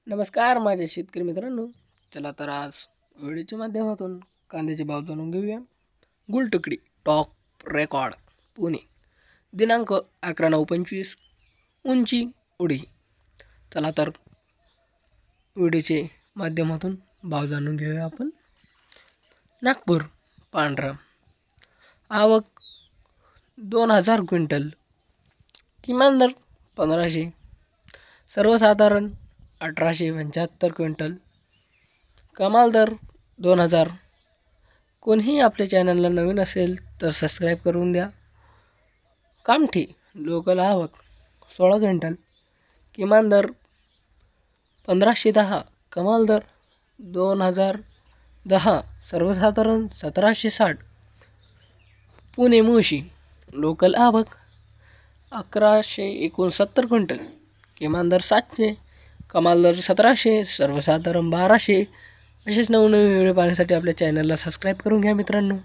नमस्कार माझे शेतकरी मित्रांनो, चला तर आज व्हिडिओच्या माध्यमातून कांद्याचे भाव जाणून घेऊया। गुलटुकडी टॉप रेकॉर्ड पुणे दिनांक 11/9/25 उंची उडी। चला तर व्हिडिओचे माध्यमातून भाव जाणून घेऊया आपण। नागपूर पांढरा आवक 2000 क्विंटल, किमान दर 1500, सर्वसाधारण 1875 क्विंटल, कमाल दर 2000। कोणीही आपल्या चॅनलला नवीन असेल तर सबस्क्राईब करून द्या। कामठी लोकल आवक 16 क्विंटल, किमान दर 1510, कमाल दर 2010, सर्वसाधारण 1760। पुणे मुळशी लोकल आवक 1169 क्विंटल, किमान दर 700, कमाल दर 1700, सर्वसाधारण 1200। असेच नवनवीन व्हिडिओ पाहण्यासाठी आपल्या चॅनलला सबस्क्राईब करून घ्या मित्रांनो।